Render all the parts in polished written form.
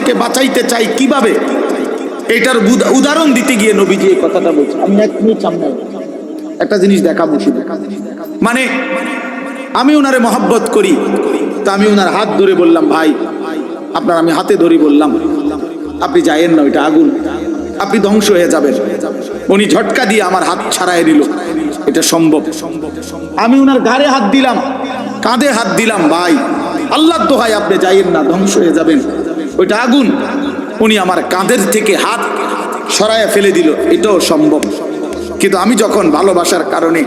থেকে বাঁচাইতে চাই কিভাবে, এটার উদাহরণ দিতে গিয়ে নবীজি এই কথাটা বলছে। আমি এক মিনিট সামনে একটা জিনিস দেখাবো শুধু। মানে আমি ওনারে মহব্বত করি, তো আমি ওনার হাত ধরে বললাম, ভাই আপনার আমি হাতে ধরে বললাম, আপনি যাইয়েন না, ওইটা আগুন, আপনি ধ্বংস হয়ে যাবেন। উনি ঝটকা দিয়ে আমার হাত ছাড়াই দিল, এটা সম্ভব? আমি ওনার ঘাড়ে হাত দিলাম, কাঁধে হাত দিলাম, ভাই আল্লাহর দোহাই আপনি যাইয়েন না, ধ্বংস হয়ে যাবেন, ওইটা আগুন। উনি আমার কাঁধের থেকে হাত সরাইয়া ফেলে দিল, এটাও সম্ভব। কিন্তু আমি যখন ভালোবাসার কারণে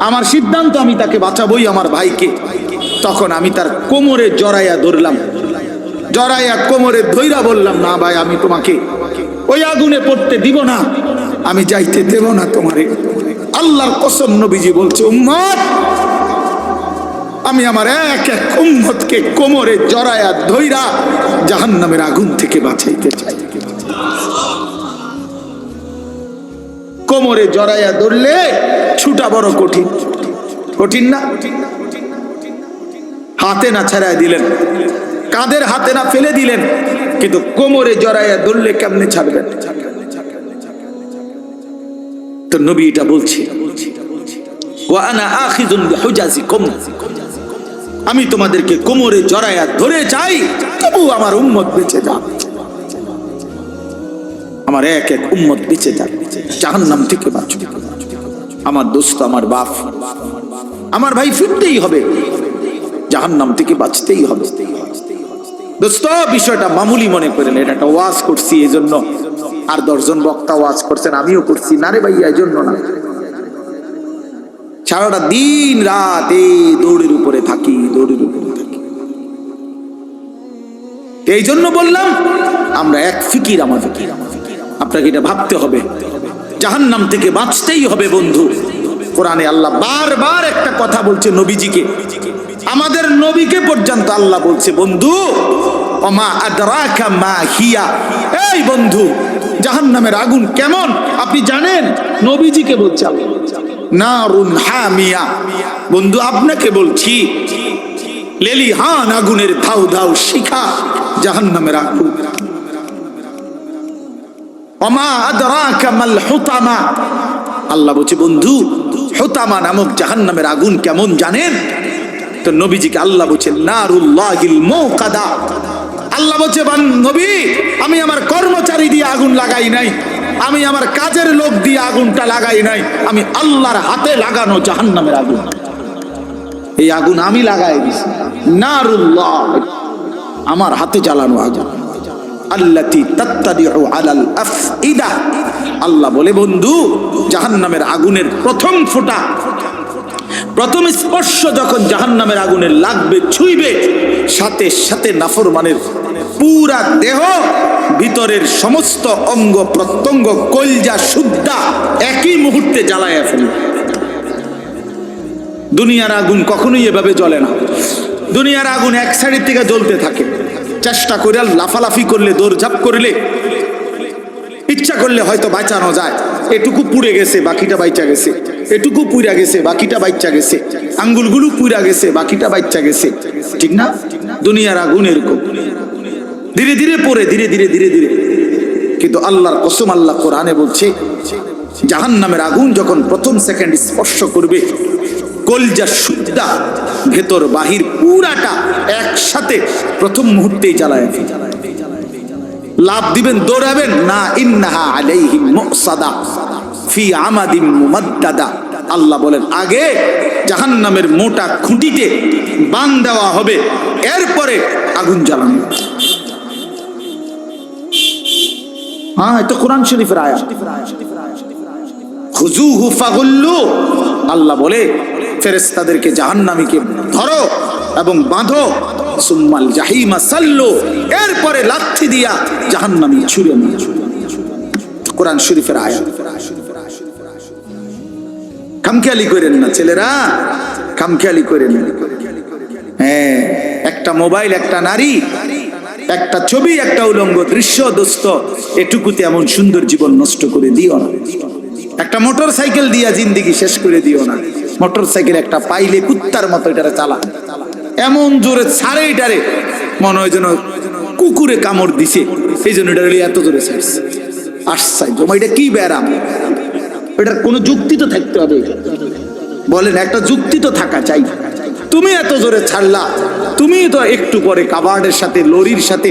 আমার সিদ্ধান্ত আমি তাকে বাঁচাবই, আমার ভাইকে, তখন আমি তার কোমরে জড়াইয়া ধরলাম, জড়াইয়া কোমরে ধইরা বললাম, না ভাই আমি তোমাকে ওই আগুনে পড়তে দিব না, আমি যাইতে দেব না তোমারে। আল্লাহর কসম নবীজি বলছে, উম্মত আমি আমার এক এক উম্মতকে কোমরে জড়াইয়া ধইরা জাহান্নামের আগুন থেকে বাঁচাইতে চাই। কোমরে জড়াইয়া ধরলে ছুটা বড় কঠিন, কঠিন না? হাতে না ছাড়াই দিলেন, কাঁধের হাতে না ফেলে দিলেন, কিন্তু কোমরে জড়াইয়া ধরলে কেমনে ছাড়বেন? তো নবী এটা বলছে, ওয়া আনা আখিযুন বিহুজাজিকুম, আমি তোমাদেরকে কোমরে জড়াইয়া ধরে চাই, তবু আমার উম্মত বেঁচে যাক, আমার এক এক উম্মত বেঁচে যাক, জাহান্নাম থেকে বাঁচবে। আমার দোস্ত, আমার বাপ, আমার ভাই, ফিরতেই হবে, জাহান্নাম থেকে বাঁচতেই হবে। দোস্ত বিষয়টা মামুলি মনে করেন, এটা একটা ওয়াজ করছি এই জন্য, আর 10 জন বক্তা ওয়াজ করছেন, আমিও করছি না রে ভাইয়া, এই জন্য না। সারাটা দিন রাত এই দৌড়ের উপরে থাকি, দৌড়ের উপরে থাকি। এই জন্য বললাম আমরা এক ফিকির, আমার ফিকির, আপনাকে এটা ভাবতে হবে, জাহান্নাম থেকে বাঁচতেই হবে বন্ধু। কোরআনে আল্লাহ বারবার একটা কথা বলছে নবীজিকে, আমাদের নবীকে পর্যন্ত আল্লাহ বলছে, বন্ধু ওমা আদরাকা মা হিয়া, এই বন্ধু জাহান্নামের আগুন কেমন আপনি জানেন? নবীজিকে বলছে আল্লাহ, নারুন হামিয়া, বন্ধু আপনাকে বলছি, লেলিহান আগুনের ধাউ ধাউ শিখা জাহান্নামের আগুন। ওমা আদরাকা মাল হুতামা, আল্লাহ বলছে বন্ধু হুতামা নামক জাহান্নামের আগুন কেমন জানেন? তো নবীজিকে আল্লাহ বলছে নারুল্লাহিল মুকাদা, আল্লাহ বলছে নবী আমি আমার কর্মচারী দিয়ে আগুন লাগাই নাই, আমি আমার কাজের লোক দিয়ে আগুনটা লাগাই নাই, আমি আল্লাহর হাতে লাগানো জাহান্নামের আগুন, এই আগুন আমি লাগাই দিছি, নারুল্লাহ আমার হাতে জ্বালানো আগুন, আল্লাতী তাত্তাদিউ আলাল আফইদা, আল্লাহ বলে বন্ধু জাহান্নামের আগুনের প্রথম ফোঁটা, প্রথম স্পর্শ যখন জাহান্নামের আগুনের লাগবে, ছুঁইবে, সাথে সাথে নাফরমানের পুরা দেহ, ভিতরের সমস্ত অঙ্গ প্রত্যঙ্গ, কলজা সুদ্ধা একই মুহূর্তে জ্বালায়া ফেলবে। দুনিয়ার আগুন কখনোই এভাবে জ্বলে না, দুনিয়ার আগুন এক সাইডের থেকে জ্বলতে থাকে, চেষ্টা করে লাফালাফি করলে, দৌড়ঝাঁপ করলে, ইচ্ছা করলে হয়তো বাঁচানো যায়, এটুকু পুড়ে গেছে বাকিটা বাইচা গেছে, এটুকু পুড়া গেছে বাকিটা বাইচা গেছে, আঙ্গুলগুলো পুড়া গেছে বাকিটা বাইচা গেছে, ঠিক না? দুনিয়ার আগুন এরকম ধীরে ধীরে পড়ে, ধীরে ধীরে ধীরে ধীরে। কিন্তু আল্লাহর কসম, আল্লাহ কোরআনে বলছে জাহান্নামের আগুন যখন প্রথম সেকেন্ড স্পর্শ করবে, কলজা সুদ্ধা ভেতর বাহির পুরাটা একসাথে প্রথম মুহূর্তেই জ্বালায় ফেলে। লাভ দিবেন, দৌড়াবেন না, ইন্নাহা আলাইহিম মুসাদা ফি আমাদিম মুমাদ্দাদা, আল্লাহ বলেন আগে জাহান্নামের মোটা খুঁটিতে বান দেওয়া হবে, এরপরে আগুন জ্বালানো। হ্যাঁ, এটা কোরআন শরীফের আয়াত। খুযুহু ফাগুল্লু, আল্লাহ বলে ফেরেশতাদেরকে জাহান্নামীকে ধরো এবং বাঁধো, সুম্মাল জাহিমা সাল্লু, এরপরে লাঠি দিয়া জাহান্নামী ছুঁড়ে মারো। কোরআন শরীফের আয়াত। খামখেয়ালি করেন না ছেলেরা, খামখেয়ালি করেন না। হ্যাঁ, একটা মোবাইল, একটা নারী, একটা ছবি, একটা উলঙ্গ দৃশ্য, দোস্ত এটুকুতে এমন সুন্দর জীবন নষ্ট করে দিও না। একটা মোটর সাইকেল দিয়া জিন্দেগি শেষ করে দিও না। মোটর সাইকেল একটা পাইলে কুত্তার মতো এটারে চালা, এমন জোরে ছাড়ে এটারে, মনে হয় যেন কুকুরে কামড় দিছে, এই জন্য এটা এত জোরে ছাড়ছে। আশ্চর্য, এটা কি ব্যারাম? এটার কোনো যুক্তি তো থাকতে হবে, বলেন একটা যুক্তি তো থাকা চাই। তুমি এত জোরে ছাড়লা, তুমি তো একটু পরে কাবার্ডের সাথে লরির সাথে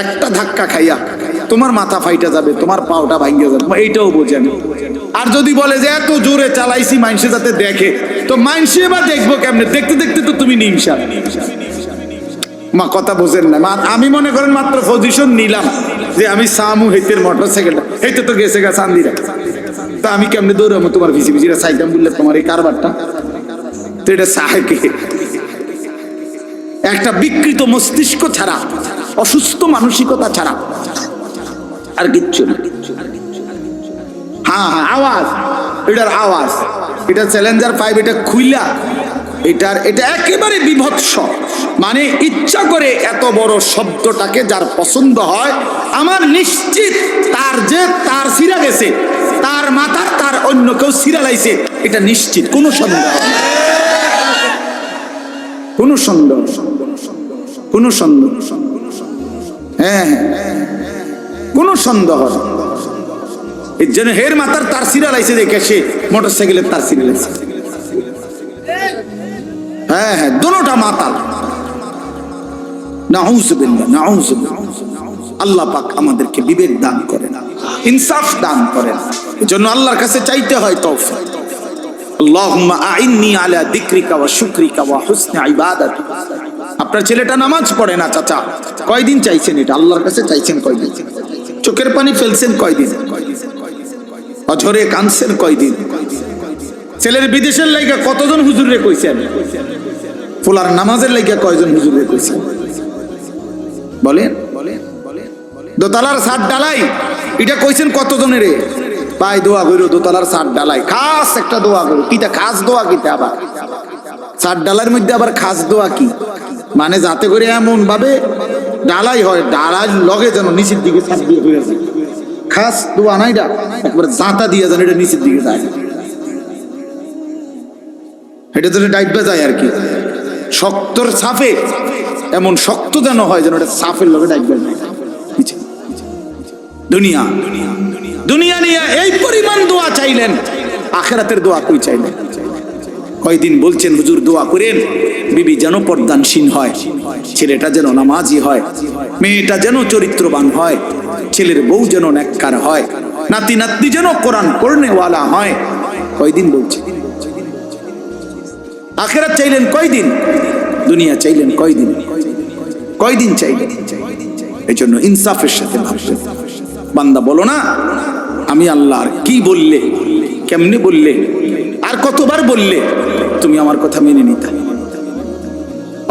একটা ধাক্কা খাইয়া তোমার মাথা ফাইটা যাবে, তোমার পাওটা ভাঙ্গে যাবে, এইটাও বোঝেন। আর যদি বলে যে এত জোরে চালাইছি মানুষে যাতে দেখে, তো মানুষে বা দেখবো কেমনে? দেখতে দেখতে তো তুমি নিমশা। মা কথা বোঝেন না। আমি মনে করেন মাত্র পজিশন নিলাম যে আমি সামু হেতের মোটরসাইকেলটা হেতে তো গেছে গা চান্দিরা, তা আমি কেমনে দৌড়াবো তোমার ভিসি ভিসিরা সাইকেল বললে তোমার এই কারবারটা? তো এটা সাহেকে একটা বিকৃত মস্তিষ্ক ছাড়া, অসুস্থ মানসিকতা ছাড়া আর কিচ্ছু না। হ্যাঁ হ্যাঁ, আওয়াজ, এটার আওয়াজ, এটা চ্যালেঞ্জার 5, এটা খুইলা এটা একেবারে বিভৎস। মানে ইচ্ছা করে এত বড় শব্দটাকে যার পছন্দ হয়, আমার নিশ্চিত তার সিরা গেছে, তার মাথার তার অন্য কেউ সিরা লাইছে, এটা নিশ্চিত, কোনো সন্দেহ, কোনো সন্দেহ, কোনো সন্দেহ, হ্যাঁ কোনো সন্দেহ। এর জন্য হের মাথার তার সিরা লাইছে দেখে সে মোটরসাইকেলের তার সিরা লাইছে। হ্যাঁ হ্যাঁ, দুটোটা মাতাল। নাউজুবিল্লাহ, নাউজুবিল্লাহ। আল্লাহ পাক আমাদেরকে বিবেক দান করেন, ইনসাফ দান করেন। এজন্য আল্লাহর কাছে চাইতে হয় তৌফিক। আল্লাহুম্মা আইন্নি আলা যিকরিকা ওয়া শুকরিকা ওয়া হুসনি ইবাদাতিক। আপনার ছেলেটা নামাজ পড়ে না চাচা, কয়দিন চাইছেন এটা? আল্লাহর কাছে চাইছেন কয়দিন? চোখের পানি ফেলছেন কয়দিন? অঝরে কাঁদছেন কয়দিন? ছেলের বিদেশের লাইগা কতজন হুজুরে কইছেন? ফুলার নামাজের লাইগা কয়জন হুজুরে কইছেন? বলেন। দোতলার ছাদ ডালাই এটা কইছেন কতজনের? ভাই দোয়া করো, দোতলার ছাদ ডালাই খাস একটা দোয়া করো। কিটা খাস দোয়া? কিটা আবার ছাদ ডালার মধ্যে আবার খাস দোয়া কি? মানে যাতে করে এমন ভাবে ডালাই হয়, ডালার লগে যেন নিচের দিকে ছাদ দিয়ে হয়ে যায়। খাস দোয়া না এটা, একবার জাঁতা দিয়ে যেন এটা নিচের দিকে যায়, এটা তো ডাইবা যায় আর কি। শক্তর সাফে এমন শক্ত যেন হয় যেন এটা সাফের লগে ডাইবা যায়। দুনিয়া দুনিয়া নিয়ে এই পরিমাণ দোয়া চাইলেন, আখিরাতের দোয়া কই চাইলেন? কয়দিন বলছেন হুজুর দোয়া করেন বিবি যেন পর্দানশীল হয়, ছেলেটা যেন নামাজি হয়, মেয়েটা যেন চরিত্রবান হয়, ছেলের বউ যেন নেককার হয়, নাতি নাতনি যেন কোরআন পড়নেওয়ালা হয়। কয়দিন বলছেন? আখিরাত চাইলেন কয়দিন? দুনিয়া চাইলেন কয়দিন? কয়দিন চাইলেন? এই জন্য ইনসাফের সাথে ভাববেন। বান্দা বলো না আমি আল্লাহর কি বললে, কেমনে বললে, আর কতবার বললে তুমি আমার কথা মেনে নিতে।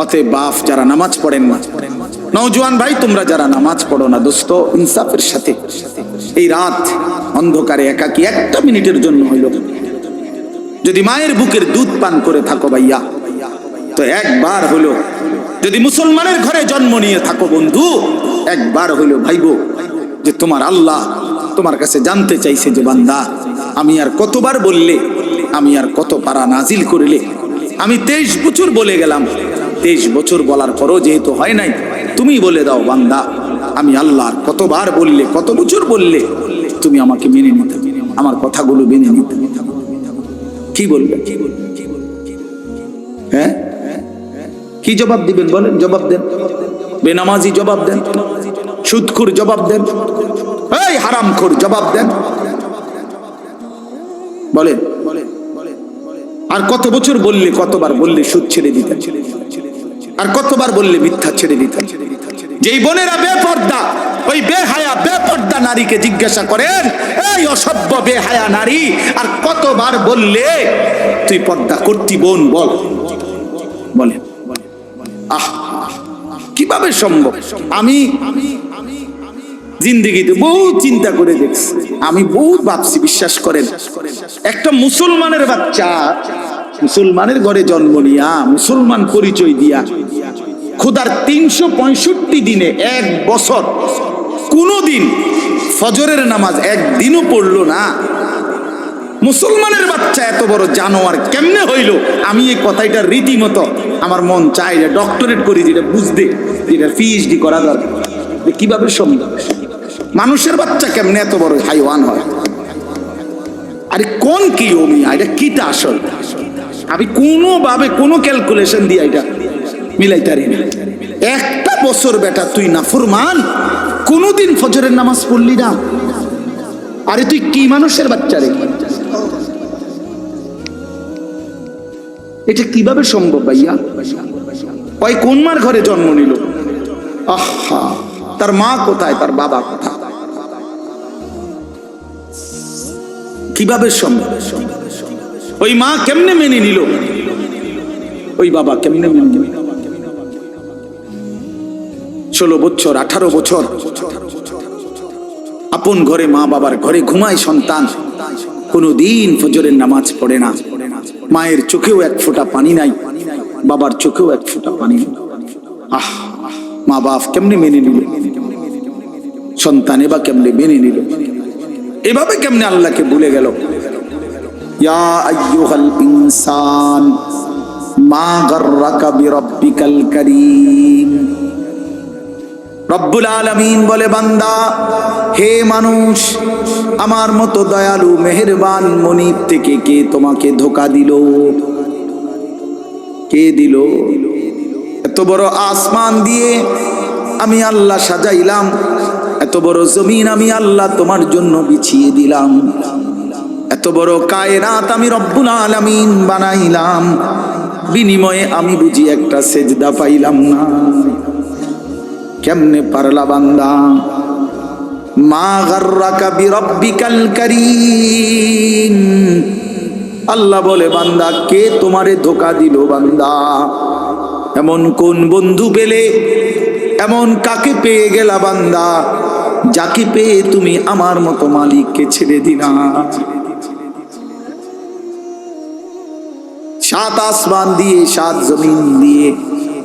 অতএব বাপ যারা নামাজ পড়েন না, নওজোয়ান ভাই তোমরা যারা নামাজ পড়ো না, দোস্ত ইনসাফের সাথে এই রাত অন্ধকারে একাকি একটা মিনিটের জন্য হইল যদি মায়ের বুকের দুধ পান করে থাকো ভাইয়া, তো একবার হলো যদি মুসলমানের ঘরে জন্ম নিয়ে থাকো বন্ধু, একবার হইলো ভাইবো যে তোমার আল্লাহ তোমার কাছে জানতে চাইছে যে বান্দা আমি আর কতবার বললে, আমি আর কত পারা নাজিল করলে। আমি 23 বছর বলে গেলাম, 23 বছর বলার পরও যেহেতু হয় নাই, তুমি বলে দাও বান্দা আমি আল্লাহ আর কতবার বললে, কত বছর বললে তুমি আমাকে মেনে নিতে, আমার কথাগুলো মেনে নিতে। কি বলবে? হ্যাঁ কি জবাব দিবেন বলেন? জবাব দেন। বেনামাজি জবাব দেন, সুদখোর জবাব দেন, এই হারামখোর জবাব দেন, বলেন। আর কত বছর বললে, কতবার বললে সুদ ছেড়ে দিতেন, আর কতবার বললে মিথ্যা ছেড়ে দিতেন। যেই বোনেরা বেপর্দা, ওই বেহায়া বেপর্দা নারীকে জিজ্ঞাসা করেন, এই অসভ্য বেহায়া নারী আর কতবার বললে তুই পর্দা করতি বোন, বল বলেন। আহ কিভাবে সম্ভব? আমি জিন্দেগিতে বহুত চিন্তা করে দেখছি, আমি বহুত ভাবছি, বিশ্বাস করেন। একটা মুসলমানের বাচ্চা মুসলমানের ঘরে জন্ম নিয়া, মুসলমান পরিচয় দিয়া, খোদার 365 দিনে এক বছর কোনদিন ফজরের নামাজ একদিনও পড়লো না, মুসলমানের বাচ্চা এত বড় জানোয়ার কেমনে হইল? আমি এই কথাটা রীতিমতো আমার মন চাই যে ডক্টরেট করি, যেটা বুঝতে, যেটা পিএইচডি করা দরকার। কিভাবে সম্ভব? মানুষের বাচ্চা কেমনে এত বড় হাইওয়ান হয়? আরে কোন কি ওমিয়া, এটা কিটা আসল? আমি কোনোভাবে কোনো ক্যালকুলেশন দিয়ে এটা মিলাইতারি না। একটা বছর বেটা তুই নাফরমান, কোনোদিন ফজরের নামাজ পড়লি না, আরে তুই কি মানুষের বাচ্চা রে? এটা কিভাবে সম্ভব ভাইয়া? ওই কোন মার ঘরে জন্ম নিল? আহা, তার মা কোথায়, তার বাবা কোথায়? কিভাবে সম্ভব? ওই মা কেমনে মেনে নিল, ওই বাবা কেমনে মেনে নিল? 16 বছর 18 বছর আপন ঘরে, মা বাবার ঘরে ঘুমায় সন্তান, কোনদিন ফজরের নামাজ পড়ে না। মায়ের চোখেও এক ফোঁটা পানি নাই, বাবার চোখেও এক ফোঁটা পানি নাই। আহ, মা বাপ কেমনে মেনে নিল? সন্তান এবার কেমনে মেনে নিল? এভাবে কেমনে আল্লাহকে ভুলে গেল? ইয়া আইয়ুহাল ইনসান মা গাররাকা বিরাব্বিকাল কারীম। রব্বুল আলামিন বলে, বান্দা, হে মানুষ, আমার মতো দয়ালু মেহেরবান মনিব থেকে কে তোমাকে ধোঁকা দিল? কে দিল? এত বড় আসমান দিয়ে আমি আল্লাহ সাজাইলাম, এত বড় জমিন আমি আল্লাহ তোমার জন্য বিছিয়ে দিলাম, এত বড় কায়নাত আমি রব্বুল আলামিন বানাইলাম, বিনিময়ে আমি বুঝি একটা সেজদা পাইলাম না? কেমনে পারলা বান্দা? মা গাররাকা বিরাব্বিকাল কারীম। আল্লাহ বলে, বান্দা, কে তোমারে ধোঁকা দিল? বান্দা, এমন কোন বন্ধু পেলে, এমন কাকে পেয়ে গেলা বান্দা, যাকে পেয়ে তুমি আমার মতো মালিককে ছেড়ে দিলা? 7 আসমান দিয়ে 7 জমিন দিয়ে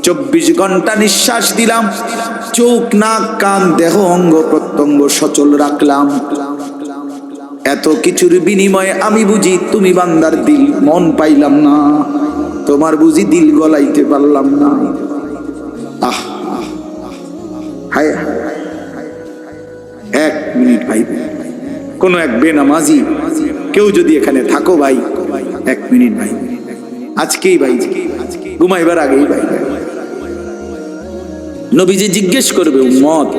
24 ঘন্টা নিঃশ্বাস দিলাম, চোখ নাক কান দেহ অঙ্গ প্রত্যঙ্গ সচল রাখলাম, এত কিছুর বিনিময়ে আমি বুঝি তুমি বান্দার দিল মন পাইলাম না, তোমার বুঝি দিল গলাইতে পারলাম না? আহ, হায়, 1 মিনিট ভাই, কোন এক বেনামাজি কেউ যদি এখানে থাকো ভাই, 1 মিনিট ভাই, আজকেই ভাই, ঘুমাইবার আগেই ভাই, নবীজি জিজ্ঞেস করবে, উম্মত,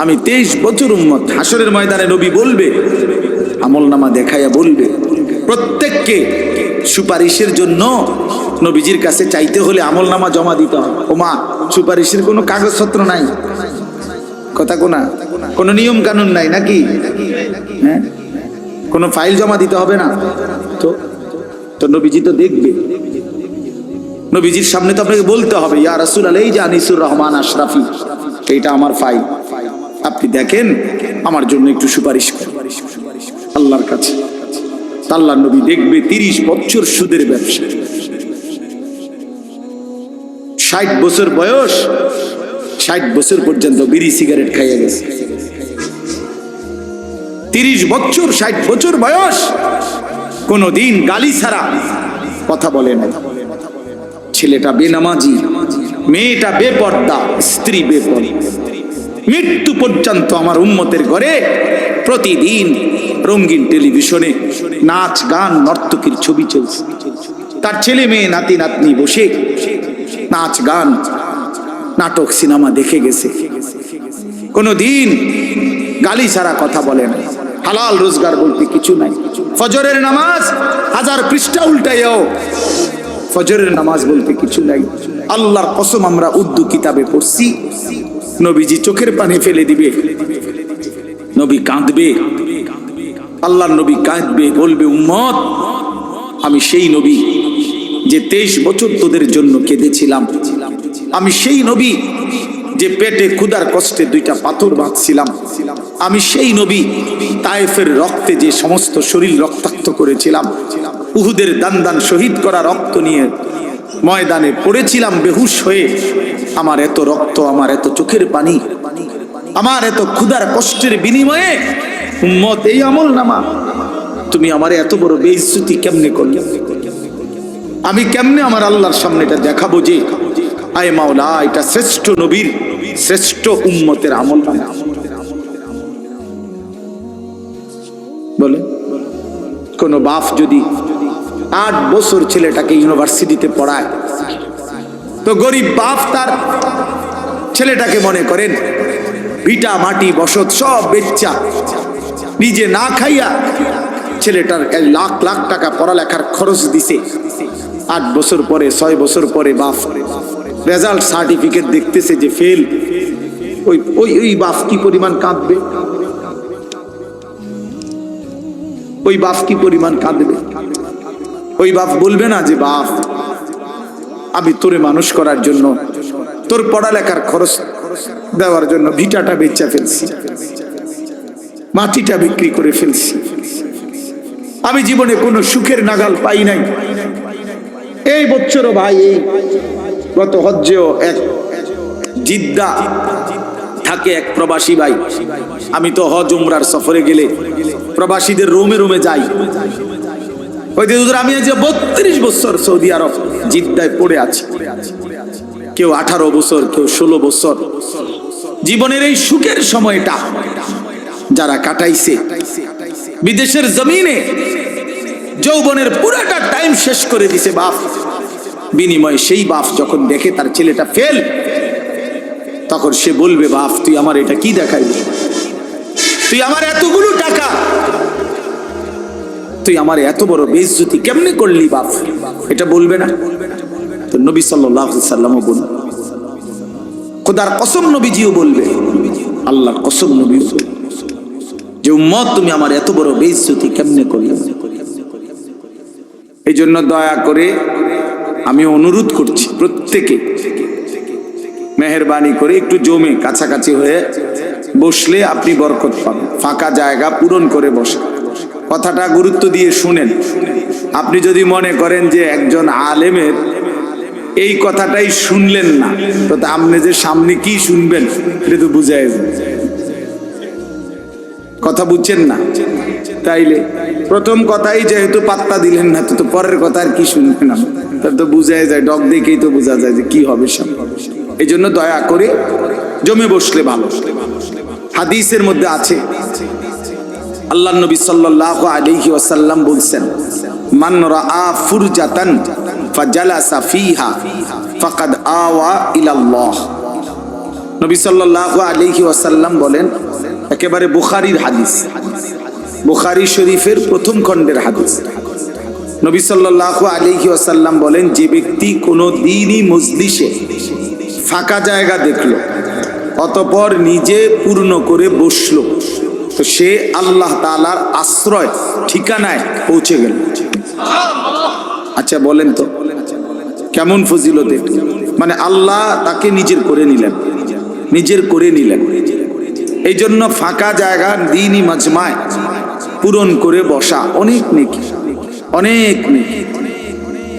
আমি 23 বছর উম্মত, হাসরের ময়দানে নবী বলবে, আমলনামা দেখাইয়া বলবে, প্রত্যেককে সুপারিশের জন্য নবীজির কাছে চাইতে হলে আমলনামা জমা দিতে হবে। ওমা, সুপারিশের কোনো কাগজপত্র নাই, কথা কোনা, কোনো নিয়ম কানুন নাই নাকি? হ্যাঁ, কোনো ফাইল জমা দিতে হবে না তো নবীজি তো দেখবে, নবীজির সামনে তো আপনাকে বলতে হবে, ইয়া রাসূলুল্লাহ, এই যে আনিসুর রহমান আশরাফি, এইটা আমার ফাইল, আপনি দেখেন, আমার জন্য একটু সুপারিশ করেন আল্লাহর কাছে। আল্লাহর নবী দেখবে 30 বছর সুদের ব্যবসা, 60 বছর বয়স, 60 বছর পর্যন্ত বিড়ি সিগারেট খাইয়া গেছে, 30 বছর 60 বছর বয়স, কোনদিন গালি ছাড়া কথা বলে না। ছেলেটা বেনামাজি, মেয়েটা বেপর্দা, স্ত্রী বেপর্দা, মৃত্যু পর্যন্ত আমার উম্মতের ঘরে প্রতিদিন রঙিন টেলিভিশনে নাচ গান নর্তকীর ছবি চলছে, তার ছেলে মেয়ে নাতি নাতনি বসে নাচ গান নাটক সিনেমা দেখে গেছে, কোনদিন গালি ছাড়া কথা বলে না, হালাল রোজগার বলতে কিছু নাই, ফজরের নামাজ 1000 পৃষ্ঠা উল্টাইও, ফজরের নামাজ বলতে কিছু নাই। আল্লাহর কসম, আমরা উর্দু কিতাবে পড়ছি, নবীজি চোখের পানি ফেলে দিবে, নবী কাঁদবে, আল্লাহর নবী কাঁদবে, বলবে, উম্মত, আমি সেই নবী যে 23 বছর তোদের জন্য কেঁদেছিলাম, আমি সেই নবী যে পেটে ক্ষুধার কষ্টে 2টা পাথর বাঁধছিলাম, আমি সেই নবী তায়েফের রক্তে যে সমস্ত শরীর রক্তাক্ত করেছিলাম, উহুদের দান শহীদ করা রক্ত নিয়ে ময়দানে পড়েছিলাম বেহুশ হয়ে, আমার এত রক্ত, আমার এত চোখের পানি, আমার এত ক্ষুধার কষ্টের বিনিময়ে উম্মত এই আমলনামা, তুমি আমার এত বড় বেইজ্জতি কেমনে করলে? আমি কেমনে আমার আল্লাহর সামনে এটা দেখাবো যে, আয় মাওলা, এটা শ্রেষ্ঠ নবীর শ্রেষ্ঠ উম্মতের আমল বানায়। বলে কোন বাপ যদি 8 বছর ছেলেটাকে ইউনিভার্সিটিতে পড়ায়, তো গরিব বাপ তার ছেলেটাকে মনে করেন ভিটা মাটি বসত সব বেচ্চা নিজে না খাইয়া ছেলেটার লাখ লাখ টাকা পড়ালেখার খরচ দিছে। 8 বছর পরে 6 বছর পরে বাপ রেজাল্ট সার্টিফিকেট দেখতেছে যে ফেল। ওই বাপ কি পরিমাণ কাঁদবে, ওই বাপ কি পরিমাণ কাঁদবে। ওই বাপ বলবে না যে বাপ আমি তোরে মানুষ করার জন্য, তোর পড়ালেখার খরচ দেওয়ার জন্য ভিটাটা বেচা ফেলছি, মাটিটা বিক্রি করে ফেলছি, আমি জীবনে কোনো সুখের নাগাল পাই নাই। এই বছরও ভাই, এই গত হজ্জেও এক জিদ্দা থাকে এক প্রবাসী ভাই, আমি তো হজ উমরার সফরে গেলে প্রবাসীদের রুমে রুমে যাই। ওই যে হুজুর আমি আজ 32 বছর সৌদি আরব জিদ্দায় পড়ে আছি, কেউ 18 বছর, কেউ 16 বছর। জীবনের এই সুখের সময়টা যারা কাটাইছে বিদেশের জমিনে, যৌবনের পুরাটা টাইম শেষ করে দিছে বাপ। বিনিময়ে সেই বাপ যখন দেখে তার ছেলেটা ফেল, তখন সে বলবে বাপ তুই আমার এটা কি দেখাইলি, তুই আমার এতগুলো টাকা, তুই আমার এত বড় বেইজ্জতি কেমনে করলি বাপ, এটা বলবে না? তো নবী সাল্লাল্লাহু আলাইহি সাল্লামও বললেন, খোদার কসম নবীজিও বলবে, আল্লাহর কসম নবীও বলবে যে উম্মত তুমি আমার এত বড় বেইজ্জতি কেমনে করলে। এই জন্য দয়া করে আমি অনুরোধ করছি প্রত্যেকে মেহেরবানি করে একটু জমে কাছাকাছি হয়ে বসলে আপনি বরকত পাবেন। ফাঁকা জায়গা পূরণ করে বসে কথাটা গুরুত্ব দিয়ে শুনেন। আপনি যদি মনে করেন যে একজন আলেমের এই কথাটাই শুনলেন না, তো আপনি যে সামনে কি শুনবেন এটা তো বুঝাই যায়। কথা বুঝছেন না? তাইলে প্রথম কথাই যেহেতু পাত্তা দিলেন না, তো পরের কথা আর কি শুনবেন? তার তো বুঝাই যায়, ডগ দেখেই তো বোঝা যায় যে কি হবে সামনে। এই জন্য দয়া করে জমে বসলে ভালো। হাদিসের মধ্যে আছে আল্লাহ নবী সাল্লাল্লাহু আলাইহি ওয়াসাল্লাম বলছেন, মান রাআ ফুরজাতান ফাজালাসা ফিহা ফাকাদ আওয়া ইলাল্লাহ। নবী সাল্লাল্লাহু আলাইহি ওয়াসাল্লাম বলেন, একেবারে বুখারীর হাদিস, বুখারী শরীফের প্রথম খণ্ডের হাদিস। নবী সাল্লাল্লাহু আলাইহি ওয়াসাল্লাম বলেন, যে ব্যক্তি কোনো দ্বীনি মজলিসে ফাঁকা জায়গা দেখলো অতঃপর নিজে পূর্ণ করে বসলো, তো সে আল্লাহ তাআলার আশ্রয় ঠিকানায় পৌঁছে গেল। আচ্ছা বলেন তো কেমন ফজিলত? মানে আল্লাহ তাকে নিজের করে নিলেন, নিজের করে নিলেন। এই জন্য ফাঁকা জায়গা দ্বীনি মাজমায় পূরণ করে বসা অনেক নেকি, অনেক নেকি।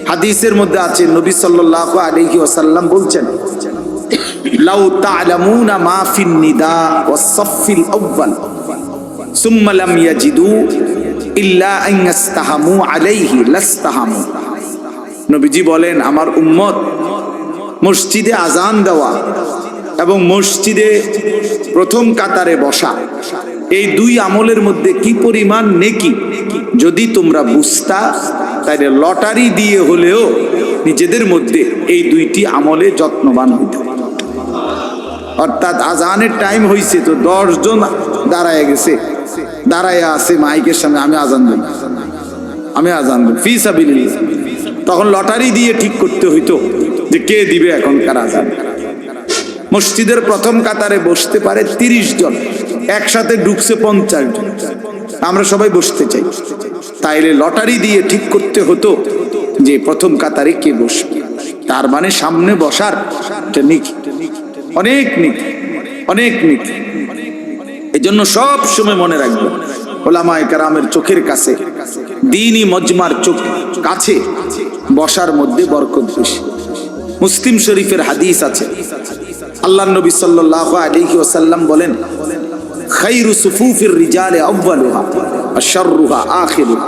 হাদিসের মধ্যে আছে নবী সাল্লাল্লাহু আলাইহি ওয়াসাল্লাম বলছেন, লাউ তা'লামুনা মা ফিন নিদা ওয়াস সাফফিল আউয়াল সুম্মা লাম ইয়াজিদু ইল্লা আন ইস্তাহামু আলাইহি লাস্তাহামু। নবীজি বলেন, আমার উম্মত মসজিদে আজান দেওয়া এবং মসজিদে প্রথম কাতারে বসা, এই দুই আমলের মধ্যে কি পরিমাণ নেকি যদি তোমরা বুঝতা, তাহলে লটারি দিয়ে হলেও নিজেদের মধ্যে এই দুইটি আমলে যত্নবান হইত। অর্থাৎ আজানের টাইম হয়েছে, তো 10 জন দাঁড়ায় গেছে, দাঁড়ায় আছে মাইকের সামনে, আমি আজান দেব, আমি আজান দেব ফি সাবিলিল্লাহ। তখন লটারি দিয়ে ঠিক করতে হইতো যে কে দিবে এখনকার আজান। মসজিদের প্রথম কাতারে বসতে পারে 30 জন, একসাথে ঢুকছে 50 জন, আমরা সবাই বসতে চাই, তাইলে লটারি দিয়ে ঠিক করতে হতো যে প্রথম কাতারে কে বসবে। তার মানে সামনে বসার নিকি, অনেক নিকি, অনেক নিকি। এই জন্য সব সময় মনে রাখবো, ওলামায়ে কেরামের চোখের কাছে, দ্বীনি মজমার চোখ কাছে বসার মধ্যে বরকত বেশি। মুসলিম শরীফের হাদিস আছে, আল্লাহর নবী সাল্লাল্লাহু আলাইহি ওয়াসাল্লাম বলেন, খায়রু সুফুফির রিজালি আউয়ালুহা ওয়া শাররুহা আখিরুহা।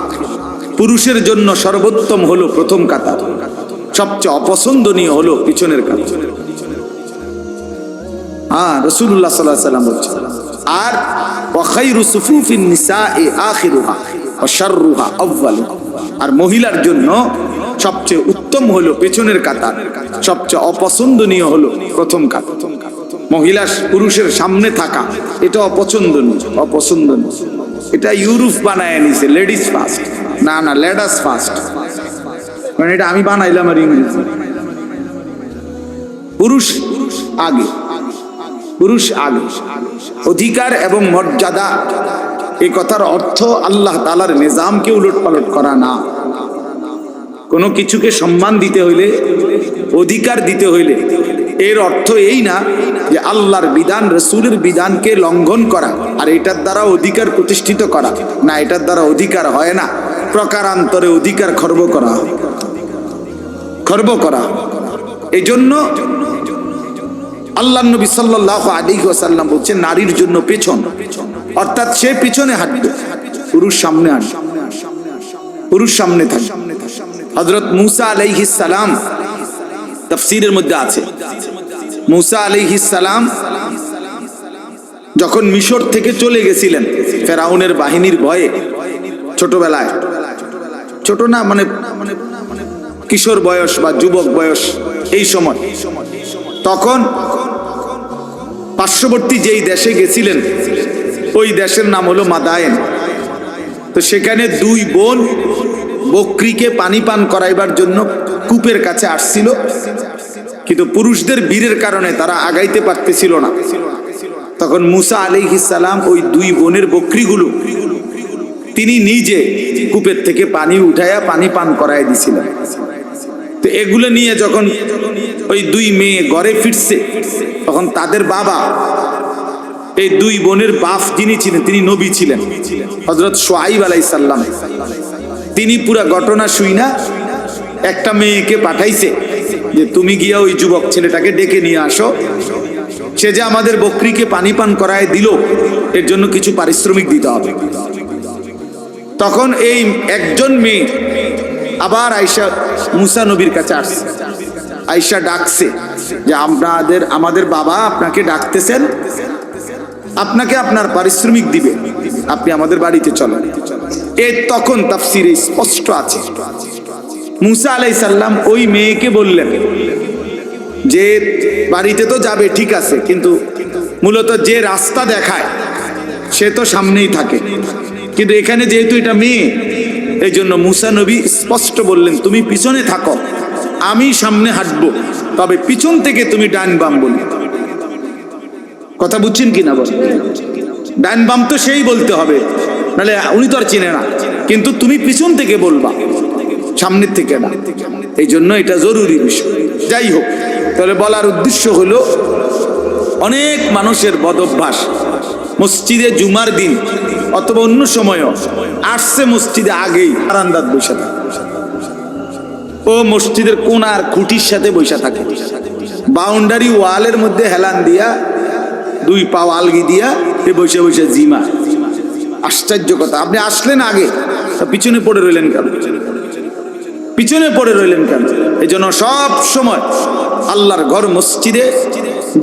পুরুষের জন্য সর্বোত্তম হলো প্রথম কাতার, সবচেয়ে অপছন্দনীয় হলো পিছনের কাতার। হ্যাঁ, রাসূলুল্লাহ সাল্লাল্লাহু আলাইহি ওয়াসাল্লাম বলছেন। আর ওয়া খায়রু সুফুফিন নিসাই আখিরুহা ওয়া শাররুহা আউয়ালুহা, আর মহিলার জন্য সবচেয়ে উত্তম হলো পেছনের কাতার, সবচেয়ে অপছন্দনীয় হলো প্রথম কাতার। মহিলা পুরুষের সামনে থাকা এটা অপছন্দনীয়। এটা ইউরোপ বানায় নিছে, লেডিস ফার্স্ট। না, লেডাস ফার্স্ট, মানে এটা আমি বানাইলাম আর ইংরেজি। পুরুষ আগে, অধিকার এবং মর্যাদা, এই কথার অর্থ আল্লাহ তাআলার নিজামকে উলটপালট করা না। কোনো কিছুকে সম্মান দিতে হইলে, অধিকার দিতে হইলে এর অর্থ এই না যে আল্লাহর বিধান, রাসূলের বিধানকে লঙ্ঘন করা আর এটার দ্বারা অধিকার প্রতিষ্ঠিত করা। না, এটার দ্বারা অধিকার হয় না, প্রকারান্তরে অধিকার খর্ব করা। এই জন্য আল্লাহ নবী সাল্লাল্লাহু আলাইহি ওয়াসাল্লাম বলছেন নারীর জন্য পেছন, অর্থাৎ সে পিছনে হাঁটবে, পুরুষ সামনে হাঁটবে, পুরুষ সামনে থাকবে। হযরত মূসা আলাইহিস সালাম, তাফসীরের মধ্যে আছে, মূসা আলাইহিস সালাম যখন মিশর থেকে চলে গেছিলেন ফেরাউনের বাহিনীর ভয়ে, ছোটবেলায়, ছোট না মানে কিশোর বয়স বা যুবক বয়স, এই সময়, তখন পার্শ্ববর্তী যেই দেশে গেছিলেন ওই দেশের নাম হলো মাদায়েন। তো সেখানে দুই বোন বকরিকে পানি পান করাইবার জন্য কূপের কাছে আসছিল, কিন্তু পুরুষদের বীরের কারণে তারা আগাইতে পারতেছিল না। তখন মূসা আলাইহিস সালাম ওই দুই বোনের বকরিগুলো তিনি নিজে কূপের থেকে পানি উঠাইয়া পানি পান করাই দিছিলেন। তো এগুলো নিয়ে যখন ওই দুই মেয়ে ঘরে ফিরছে, তখন তাদের বাবা, এই দুই বোনের বাপ যিনি ছিলেন তিনি নবী ছিলেন, হযরত শুআইব আলাইহিস সালাম, তিনি পুরা ঘটনা শুইনা একটা মেয়েকে পাঠাইছে যে তুমি গিয়া ওই যুবক ছেলেটাকে ডেকে নিয়ে আসো, সে যে আমাদের বকরিকে পানি পান করায় দিল এর জন্য কিছু পারিশ্রমিক দিতে হবে। তখন এই একজন মেয়ে আবার আয়েশা মূসা নবীর কাছে আসছে, আয়েশা ডাকছে যে আমাদের বাবা আপনাকে ডাকতেছেন, আপনাকে আপনার পারিশ্রমিক দিবে, আপনি আমাদের বাড়িতে চলেন। এর তখন তাফসীরে স্পষ্ট আছে, মূসা আলাইহিস সালাম ওই মেয়েকে বললেন যে বাড়িতে তো যাবে ঠিক আছে, কিন্তু মূলত যে রাস্তা দেখায় সে তো সামনেই থাকে, কিন্তু এখানে যেহেতু এটা মেয়ে, এই জন্য মূসা নবী স্পষ্ট বললেন তুমি পিছনে থাকো, আমি সামনে হাঁটবো, তবে পিছন থেকে তুমি ডান বাম বলি। কথা বুঝছেন কিনা বল? ডান বাম তো সেই বলতে হবে, নাহলে উনি তো আর চিনে না, কিন্তু তুমি পিছন থেকে বলবা, সামনের থেকে না। এই জন্য এটা জরুরি বিষয়। যাই হোক, তাহলে বলার উদ্দেশ্য হলো অনেক মানুষের বদভ্যাস, মসজিদে জুমার দিন অথবা অন্য সময়ও আসছে মসজিদে আগেই বারান্দাত বসে থাকে, ও মসজিদের কোনার খুঁটির সাথে বসে থাকে, বাউন্ডারি ওয়ালের মধ্যে হেলান দিয়া দুই পাও আলগি দিয়া এ বসে বসে জিমা। আশ্চর্য কথা, আপনি আসলেন আগে, পিছনে পড়ে রইলেন কেন? এই জন্য সব সময় আল্লাহর ঘর মসজিদে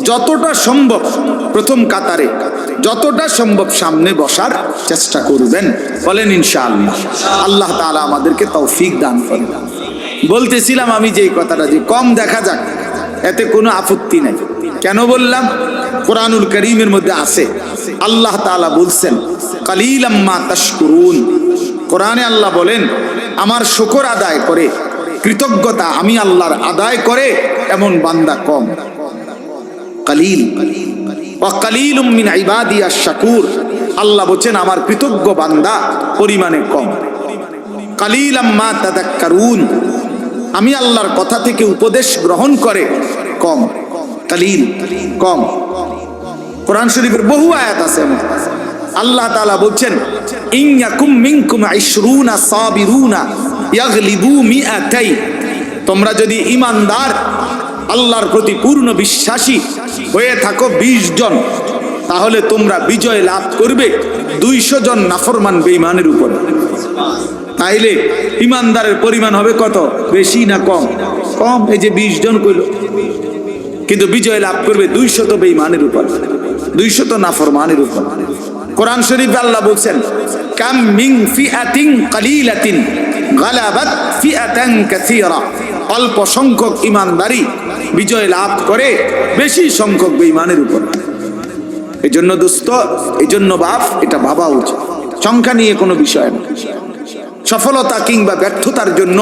যতটা সম্ভব প্রথম কাতারে, যতটা সম্ভব সামনে বসার চেষ্টা করবেন, বলেন ইনশাআল্লাহ। আল্লাহ তাআলা আমাদেরকে তৌফিক দান করেন। বলতেছিলাম আমি যে কথাটা, যে কম দেখা যাক এতে কোনো আপত্তি নাই। কেন বললাম? কোরআনুল কারীমের মধ্যে আছে, আল্লাহ তাআলা বলছেন কালিলাম মা তাশকুরুন। কোরআনে আল্লাহ বলেন আমার শুকর আদায় করে, কৃতজ্ঞতা আমি আল্লাহর আদায় করে এমন বান্দা কম। কালিল ওয়া কালিলুম মিন ইবাদিয়াশ শাকুর, আল্লাহ বলেন আমার কৃতজ্ঞ বান্দা পরিমাণে কম। কালিলাম মা তাযাক্কারুন, আমি আল্লাহর কথা থেকে উপদেশ গ্রহণ করে কম। কালিল, কম। কোরআন শরীফের বহু আয়াত আছে, আল্লাহ তাআলা বলছেন ইন ইয়াকুম মিনকুম 20 সাবিরুনা ইয়াগলিবু মিআতাই, তোমরা যদি ঈমানদার আল্লাহর প্রতি পূর্ণ বিশ্বাসী হয়ে থাকো 20 জন, তাহলে তোমরা বিজয় লাভ করবে 200 জন নাফরমান বেঈমানের উপরে। তাইলে ঈমানদারের পরিমাণ হবে কত? বেশি না কম? কম। এই যে 20 জন কইল, কিন্তু বিজয় লাভ করবে 200 বেঈমানের উপর, 200 নাফরমানের উপর। কোরআন শরীফে আল্লাহ বলছেন, কাম মিন ফিআতিন কালিলাতিন গালাবাত ফিআতান কাসীরা, অল্প সংখ্যক ঈমানদারী বিজয় লাভ করে বেশি সংখ্যক বেঈমানের উপর। এজন্য দোস্ত, এজন্য বাপ, এটা ভাবা উচিত, সংখ্যা নিয়ে কোনো বিষয় না। সফলতা কিংবা ব্যর্থতার জন্য,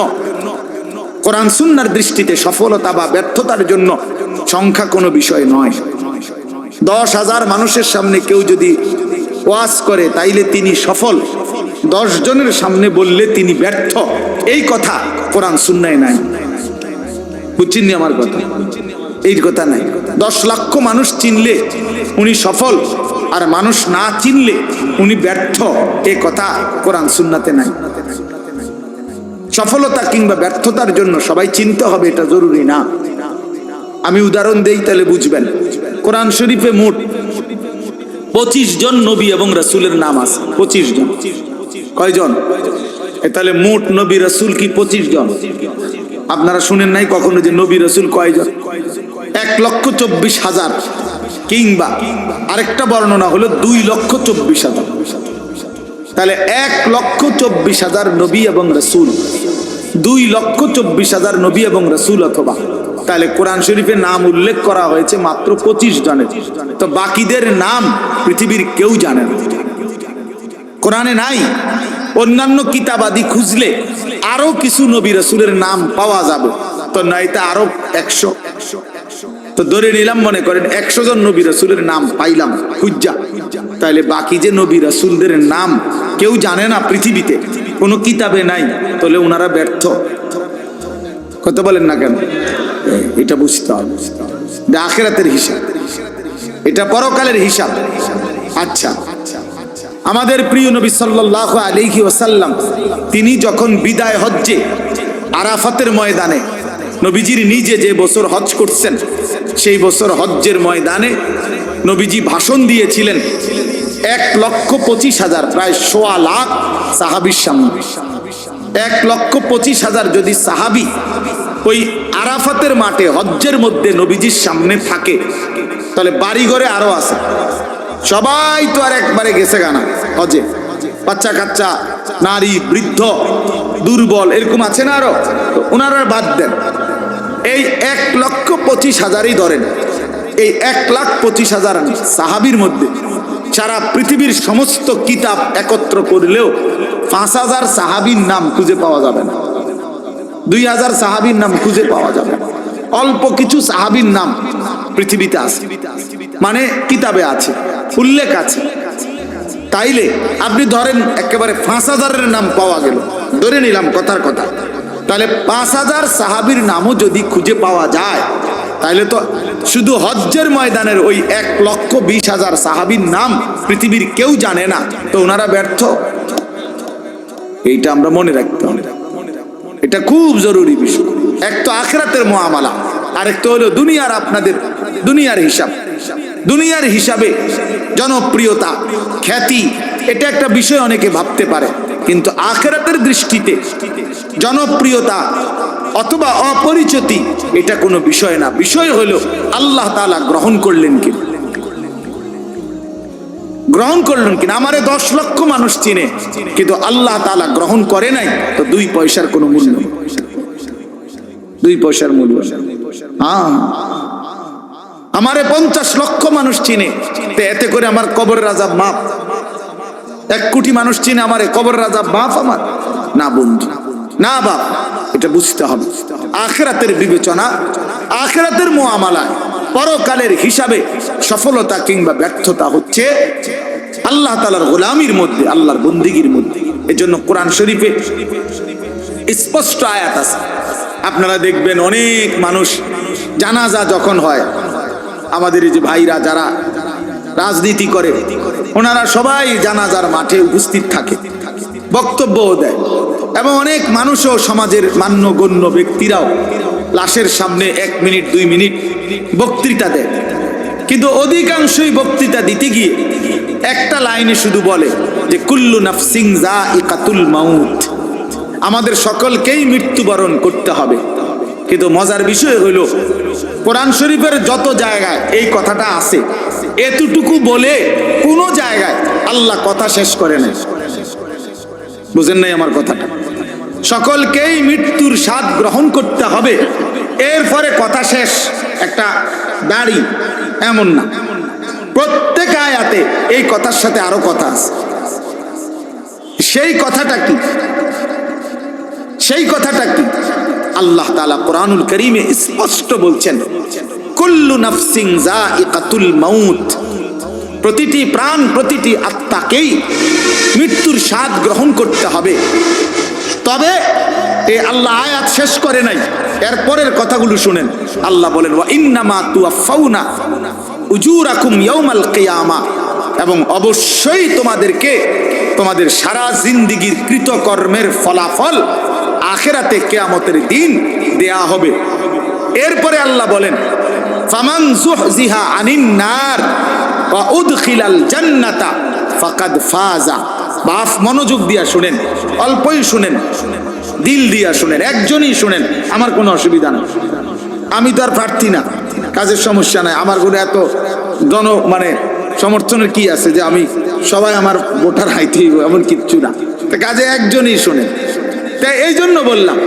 কোরআন সুন্নাহর দৃষ্টিতে সফলতা বা ব্যর্থতার জন্য সংখ্যা কোনো বিষয় নয়। 10,000 মানুষের সামনে কেউ যদি ওয়াজ করে তাইলে তিনি সফল, 10 জনের সামনে বললে তিনি ব্যর্থ, এই কথা কোরআন সুন্নাহে নাই। বুঝছেন নি আমার কথা? এই কথা নাই। 10 লক্ষ মানুষ চিনলে উনি সফল, আর মানুষ না চিনলে উনি ব্যর্থ, এই কথা কোরআন সুন্নাতে নাই। সফলতা কিংবা ব্যর্থতার জন্য সবাই চিনতে হবে এটা জরুরি না। আমি উদাহরণ দেই তাহলে বুঝবেন। কোরআন শরীফে মোট 25 জন নবী এবং রাসূলের নাম আছে। 25 জন। কয়জন? তাহলে মোট নবী রাসূল কি 25 জন? আপনারা শুনেন নাই কখনো যে নবী রাসূল কয়জন? 1,24,000, কিংবা আরেকটা বর্ণনা হলো 2,24,000। তাহলে 1,24,000 নবী এবং রাসূল, 2,24,000 নবী এবং রাসূল, অথবা তাহলে কোরআন শরীফে নাম উল্লেখ করা হয়েছে মাত্র 25 জনের। তো বাকিদের নাম পৃথিবীর কেউ জানে না, কোরআনে নাই। অন্যান্য কিতাবাদি খুঁজলে আরো কিছু নবী রাসূলের নাম পাওয়া যাবে, তো নয়তো আরো 100। তো ধরে নিলাম, মনে করেন 100 জন নবী রাসূলের নাম পাইলাম খুঁজা, তাহলে বাকি যে নবী রাসূলদের নাম কেউ জানে না পৃথিবীতে, কোনো কিতাবে নাই, তাহলে ওনারা ব্যর্থ। কথা বলেন না কেন? এটা বুঝতে হবে, এটা আখিরাতের হিসাব, এটা পরকালের হিসাব। আচ্ছা, আমাদের প্রিয় নবী সাল্লাল্লাহু আলাইহি ওয়াসাল্লাম তিনি যখন বিদায় হজ্জে আরাফাতের ময়দানে, নবীজির নিজে যে বছর হজ করছেন সেই বছর হজ্জের ময়দানে নবীজি ভাষণ দিয়েছিলেন 1,25,000, প্রায় 1.25 লাখ সাহাবীর সামনে। 1,25,000 যদি সাহাবী ওই আরাফাতের মাঠে হজ্জের মধ্যে নবীজির সামনে থাকে, তাহলে বাড়িঘরে আরো আছে, সবাই তো আর একবারে গেছে গানা হজে, বাচ্চা কাচ্চা, নারী, বৃদ্ধ, দুর্বল, এরকম আছে না আরো, ওনারা বাদ দেন। এই 1,25,000ই ধরেন, এই 1,25,000 সাহাবীর মধ্যে সারা পৃথিবীর সমস্ত কিতাব একত্র করলেও 5,000 সাহাবীর নাম খুঁজে পাওয়া যাবে না, 2,000 সাহাবীর নাম খুঁজে পাওয়া যাবে না। অল্প কিছু সাহাবীর নাম পৃথিবীতে আছে, মানে কিতাবে আছে, উল্লেখ আছে। তাইলে আপনি ধরেন একেবারে 5,000-এর নাম পাওয়া গেল, ধরে নিলাম কথার কথা, তাহলে 5,000 সাহাবীর নামও যদি খুঁজে পাওয়া যায়, তাহলে তো শুধু হজ্জের ময়দানের ওই 1,20,000 সাহাবীর নাম পৃথিবীর কেউ জানে না, তো ওনারা ব্যর্থ। এইটা আমরা মনে রাখতে হবে, এটা খুব জরুরি বিষয়। এক তো আখিরাতের মুআমালা, আরেকটা হলো দুনিয়ার, আপনাদের দুনিয়ার হিসাব। দুনিয়ার হিসাবে জনপ্রিয়তা, খ্যাতি, এটা একটা বিষয় অনেকে ভাবতে পারে, কিন্তু আখিরাতের দৃষ্টিতে জনপ্রিয়তা অথবা অপরিচিতি এটা কোনো বিষয় না। বিষয় হলো আল্লাহ তাআলা গ্রহণ করলেন কিনা, গ্রহণ করলেন কিনা। আমারে 10 লক্ষ মানুষ চিনে, কিন্তু আল্লাহ তাআলা গ্রহণ করে নাই, তো 2 পয়সার কোনো মূল্য নেই, 2 পয়সার মূল্য। আমারে 50 লক্ষ মানুষ চিনে, তো এতে করে আমার কবরের আযাব মাফ। 1 কোটি মানুষ চিনে আমারে, কবরের আযাব মাফ আমার? না বন্ধু, না বাপ, এটা বুঝতে হবে। আখিরাতের বিবেচনা, আখিরাতের মুআমালা, পরকালের হিসাবে সফলতা কিংবা ব্যর্থতা হচ্ছে আল্লাহ তাআলার গোলামির মধ্যে, আল্লাহর বন্দেগীর মধ্যে। এজন্য কোরআন শরীফে স্পষ্ট আয়াত আছে। আপনারা দেখবেন অনেক মানুষ জানাজা যখন হয়, আমাদের এই যে ভাইরা যারা রাজনীতি করে, ওনারা সবাই জানাজার মাঠে উপস্থিত থাকে, বক্তব্যও দেয়, এবং অনেক মানুষও, সমাজের মান্যগণ্য ব্যক্তিরাও লাশের সামনে 1 মিনিট 2 মিনিট বক্তৃতা দেয়। কিন্তু অধিকাংশই বক্তৃতা দিতে গিয়ে একটা লাইনে শুধু বলে যে কুল্লু নাফসিন যায়িকাতুল মাউত, আমাদের সকলকেই মৃত্যুবরণ করতে হবে। কিন্তু মজার বিষয় হলো কোরআন শরীফের যত জায়গায় এই কথাটা আছে, এতটুকু বলে কোন জায়গায় আল্লাহ কথা শেষ করে নাই। বুঝেন নাই আমার কথাটা? সকলকেই মৃত্যুর স্বাদ গ্রহণ করতে হবে, এরপরে কথা শেষ, একটা দাড়ি, এমন না। প্রত্যেক আয়াতে এই কথার সাথে আরো কথা আছে। সেই কথাটা কি? সেই কথাটা কি? আল্লাহ তাআলা কোরআনুল কারীমে স্পষ্ট বলছেন, কুল্লু নাফসিন যায়িকাতুল মাউত, প্রতিটি প্রাণ, প্রতিটি আত্মাকেই মৃত্যুর স্বাদ গ্রহণ করতে হবে। তবে এই আল্লাহ আয়াত শেষ করে নাই, এর পরের কথাগুলো শুনেন। আল্লাহ বলেন, ওয়া ইন্নামা তুওয়াফাউনা উজুরাকুম ইয়াউমাল কিয়ামা, এবং অবশ্যই তোমাদেরকে তোমাদের সারা জিন্দেগীর কৃতকর্মের ফলাফল আখিরাতে কিয়ামতের দিন দেয়া হবে। এরপরে আল্লাহ বলেন, ফামান যুহজিহা আনিন নার ওয়া উদখিলাল জান্নাতা ফাকাদ ফাজা। বাপ মনোযোগ দিয়া শুনেন, অল্পই শুনেন, দিল দিয়া শুনেন, একজনই শুনেন, আমার কোনো অসুবিধা নেই। আমি তো আর প্রার্থী না, কাজের সমস্যা নাই, আমার ঘরে এত মানে সমর্থনের কি আছে যে আমি সবাই আমার ভোটার হাইতেই, এমন কিচ্ছু না। কাজে একজনই শোনেন। তাই এই জন্য বললাম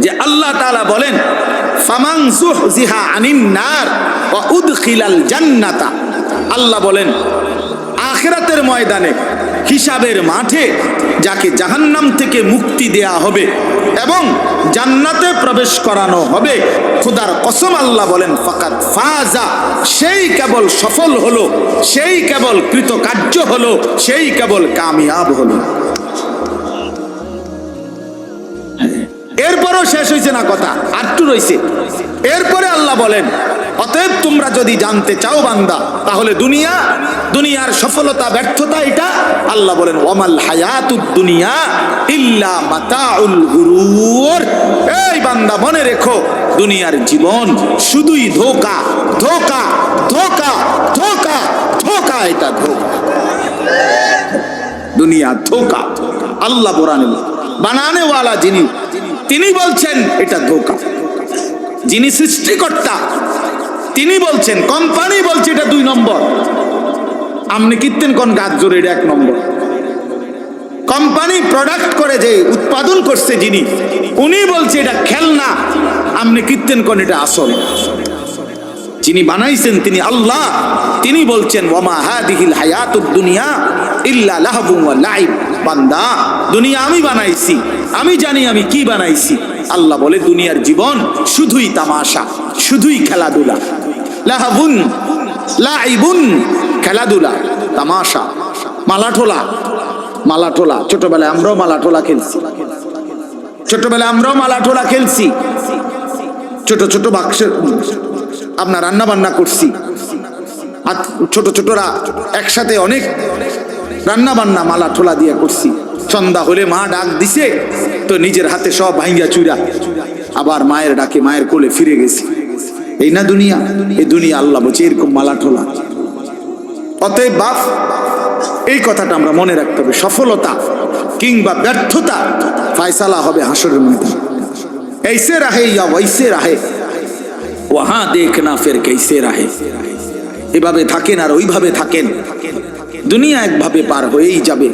যে আল্লাহ তাআলা বলেন, ফামান যুহজিহা আনিন নার ওয়া উদখিলাল জান্নাতা, আল্লাহ বলেন আখিরাতের ময়দানে, হিসাবের মাঠে যাকে জাহান্নাম থেকে মুক্তি দেয়া হবে এবং জান্নাতে প্রবেশ করানো হবে, খোদার কসম আল্লাহ বলেন, ফাকাদ ফাজা, সেই কেবল সফল হলো, সেই কেবল কৃতকার্য হলো, সেই কেবল কামিয়াব হলো। এরপরও শেষ হয়েছে না কথা, আরটু রয়েছে। এরপরে আল্লাহ বলেন, অতএব তোমরা যদি জানতে চাও বান্দা, তাহলে দুনিয়ার সফলতা ব্যর্থতা এটা আল্লাহ বলেন, ওয়ামাল হায়াতুদ দুনিয়া ইল্লা মাতাউল গুরুর। এই বান্দা মনে রেখো, দুনিয়ার জীবন শুধুই ধোঁকা, ধোঁকা, ধোঁকা, ধোঁকা, ধোঁকা, এটা ধোঁকা। দুনিয়া ধোঁকা। আল্লাহ বানানে ওয়ালা যিনি, তিনি বলছেন এটা ধোঁকা। যিনি সৃষ্টিকর্তা তিনি বলছেন, কোম্পানি বলছে এটা 2 নম্বর। আপনি কীর্তেন কোন গাছ জোরে, এটা 1 নম্বর। কোম্পানি প্রোডাক্ট করে যে উৎপাদন করছে যিনি, উনি বলছে এটা খেলনা, আপনি কীর্তেন কোন এটা আসল। যিনি বানাইছেন তিনি আল্লাহ, তিনি বলছেন, ওয়ামা হাদিহিল হায়াতুদ দুনিয়া ইল্লা লাহবুন ওয়া লাইব। বান্দা, দুনিয়া আমি বানাইছি, আমি জানি আমি কি বানাইছি। আল্লাহ বলে দুনিয়ার জীবন শুধুই তামাশা, শুধুই খেলাধুলা। লাহবুন লাইবুন, খেলাধুলা, তামাশা, মালাঠোলা। মালাঠোলা ছোটবেলায় আমরাও মালাঠোলা খেলছি, ছোটবেলায় আমরাও মালাঠোলা খেলছি। ছোট ছোট বাক্সের আপনার রান্না বান্না করছি, আর ছোট ছোটরা একসাথে অনেক রান্না বান্না মালা ঠোলা দিয়ে করছি। সন্ধ্যা হলে মা ডাক দিছে তো নিজের হাতে সব ভাঙ্গা চুরা আবার মায়ের ডাকে মায়ের কোলে ফিরে গেছি। এই না দুনিয়া? এই দুনিয়া আল্লাহ বলছে এরকম মালা ঠোলা। অতএব বাপ, এই কথাটা আমরা মনে রাখতে হবে, সফলতা কিংবা ব্যর্থতা ফায়সালা হবে হাসরের ময়দানে। ऐसे रहे या वैसे रहे वहां देखना फिर कैसे रहे। এভাবে থাকেন আর ওইভাবে থাকেন, দুনিয়া একভাবে পার হয়েই যাবে,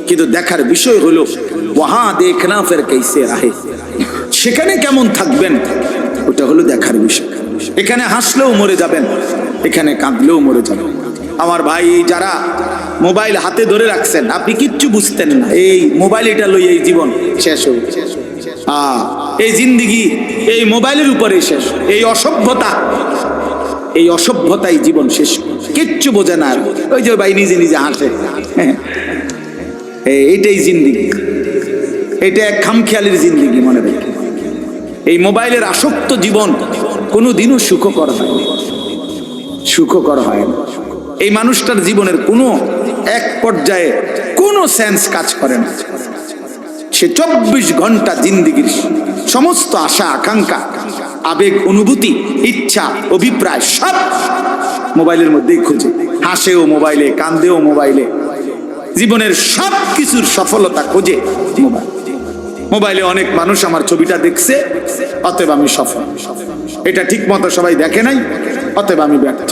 কিন্তু দেখার বিষয় হলো ওয়াহা দেখনা ফির कैसे रहे, সেখানে কেমন থাকবেন ওটা হলো দেখার বিষয়। এখানে হাসলেও মরে যাবেন, এখানে কাঁদলেও মরে যাবেন। আমার ভাই, যারা মোবাইল হাতে ধরে রাখছেন, আপনি কিচ্ছু বুঝতেন না, এই মোবাইল এটা লই এই জীবন শেষ হবে, এই জিন্দিগি এই মোবাইলের উপরে শেষ, এই অসভ্যতাই জীবন শেষ, কিচ্ছু বোঝে না। ওই যে ভাই নিজে নিজে হাসে, এইটাই জিন্দিগি, এটা এক খামখেয়ালির জিন্দিগি। মনে রাখি, এই মোবাইলের আসক্ত জীবন কোনোদিনও সুখকর হয় না, সুখকর হয় না। এই মানুষটার জীবনের কোনো এক পর্যায়ে কোনো সেন্স কাজ করে না। সে 24 ঘন্টা জিন্দিগির সমস্ত আশা আকাঙ্ক্ষা, আবেগ, অনুভূতি, ইচ্ছা, অভিপ্রায় সব মোবাইলের মধ্যেই খুঁজে। হাসেও মোবাইলে, কান্দেও মোবাইলে, জীবনের সব কিছুর সফলতা খোঁজে মোবাইলে। অনেক মানুষ আমার ছবিটা দেখছে, অতএব আমি সফল। এটা ঠিক মতো সবাই দেখে নাই, অতএব আমি ব্যর্থ।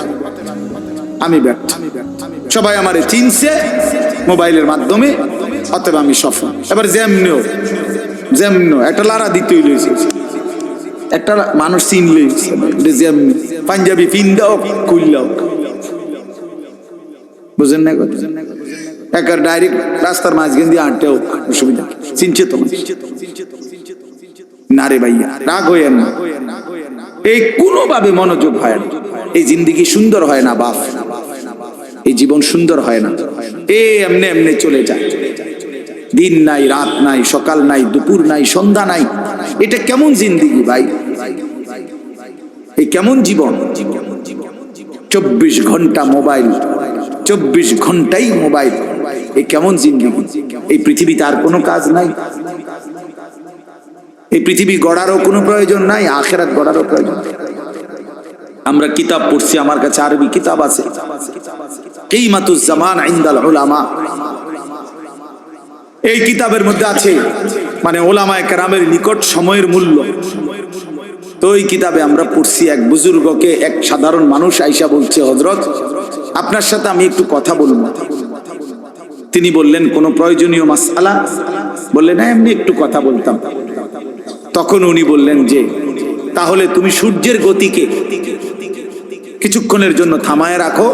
সবাই আমারে চিনছে মোবাইলের মাধ্যমে, অতএব আমি সফল। এবার যেমনিও একটা লারা দিতে হইলেছে, একটা মানুষ চিনলে যেমনি পাঞ্জাবি পিন্দাও কুইল্লাও, বুঝেন না কথা? একটা ডাইরেক্ট রাস্তার মাঝখান দিয়ে আনতে হোক, অসুবিধা চিনছে তো না রে ভাইয়া, রাগ হইয়েন না। এই কোনোভাবে মনোযোগ হয় না, এই জিন্দিগি সুন্দর হয় না বাপ, এই জীবন সুন্দর হয় না। এমনি এমনি চলে যায়, দিন নাই, রাত নাই, সকাল নাই, দুপুর নাই, সন্ধ্যা নাই। এটা কেমন জিন্দিগি ভাই? এই কেমন জীবন? 24 ঘন্টা মোবাইল, 24 ঘন্টাই মোবাইল, এই কেমন জিন্দিগি? এই পৃথিবীতে আর কোনো কাজ নাই? এই পৃথিবী গড়ারও কোনো প্রয়োজন নাই, আখিরাত গড়ারও প্রয়োজন। আমরা কিতাব পড়ছি, আমার কাছে আরবি কিতাব আছে, কিমাতুজ জামান ইনদাল উলামা। এই কিতাবের মধ্যে আছে মানে ওলামায়ে কেরামের নিকট সময়ের মূল্য। তো এই কিতাবে আমরা পড়ছি, এক বুজুর্গকে এক সাধারণ মানুষ আইসা বলছে, হযরত আপনার সাথে আমি একটু কথা বলবো। তিনি বললেন, কোনো প্রয়োজনীয় মাসআলা? বললেন না, এমনি একটু কথা বলতাম। তখন উনি বললেন যে, তাহলে তুমি সূর্যের গতিকে কিছুক্ষণের জন্য থামায় রাখো,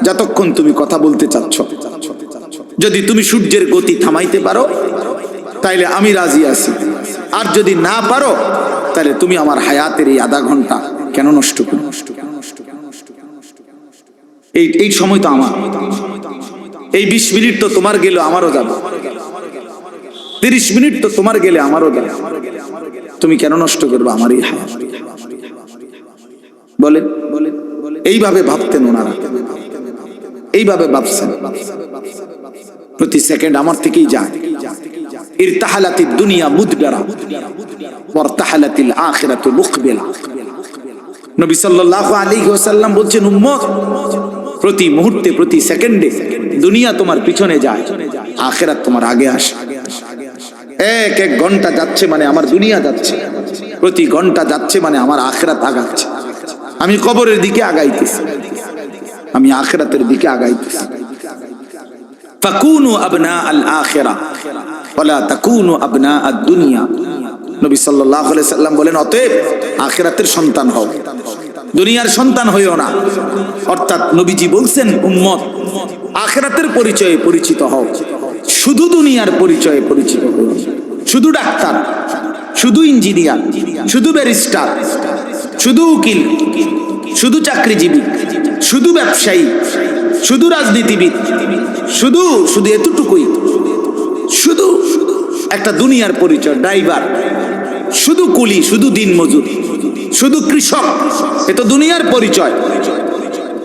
যতক্ষণ তুমি কথা বলতে চাচ্ছ। যদি তুমি সূর্যের গতি থামাইতে পারো তাইলে আমি রাজি আছি, আর যদি না পারো তাহলে তুমি আমার হায়াতের এই আধা ঘন্টা কেন নষ্ট করো? এই সময় তো আমার, এই 20 মিনিট তো তোমার গেলে আমারও যাবে, 30 মিনিট তো তোমার গেলে আমারও যাবে, তুমি কেন নষ্ট করবে আমার এই হায়াত? বলেন, এইভাবে ভাবতেন ওনারা, এইভাবে ভাবছেন। প্রতি সেকেন্ড আমার থেকেই যায়। ইরতাহালাতিদ দুনিয়া মুদবিরা ওয়ারতাহালাতিল আখিরাতু মুকবিলা। নবী সাল্লাল্লাহু আলাইহি ওয়াসাল্লাম বলছেন, উম্মত, প্রতি মুহূর্তে, প্রতি সেকেন্ডে দুনিয়া তোমার পিছনে যায়, আখিরাত তোমার আগে আসে। এক এক ঘন্টা যাচ্ছে মানে আমার দুনিয়া যাচ্ছে, প্রতি ঘন্টা যাচ্ছে মানে আমার আখিরাত আগাচ্ছে। আমি কবরের দিকে আগাইতেছি, আমি আখিরাতের দিকে আগাইতেছি। ফাকুনু আবনা আল আখিরা ওয়ালা তাকুনু আবনা আদ দুনিয়া। নবী সাল্লাল্লাহু আলাইহি সাল্লাম বলেন, অতএব আখিরাতের সন্তান হও, দুনিয়ার সন্তান হইও না। অর্থাৎ নবীজি বলছেন, উম্মত, আখিরাতের পরিচয়ে পরিচিত হও, শুধু দুনিয়ার পরিচয়ে পরিচিত হও। শুধু ডাক্তার, শুধু ইঞ্জিনিয়ার, শুধু ব্যারিস্টার, শুধু উকিল, শুধু চাকরিজীবী, শুধু ব্যবসায়ী, শুধু রাজনীতিবিদ, শুধু শুধু এতটুকুই, শুধু একটা দুনিয়ার পরিচয়, ড্রাইভার, শুধু কুলি, শুধু দিনমজুর, শুধু কৃষক, এ তো দুনিয়ার পরিচয়।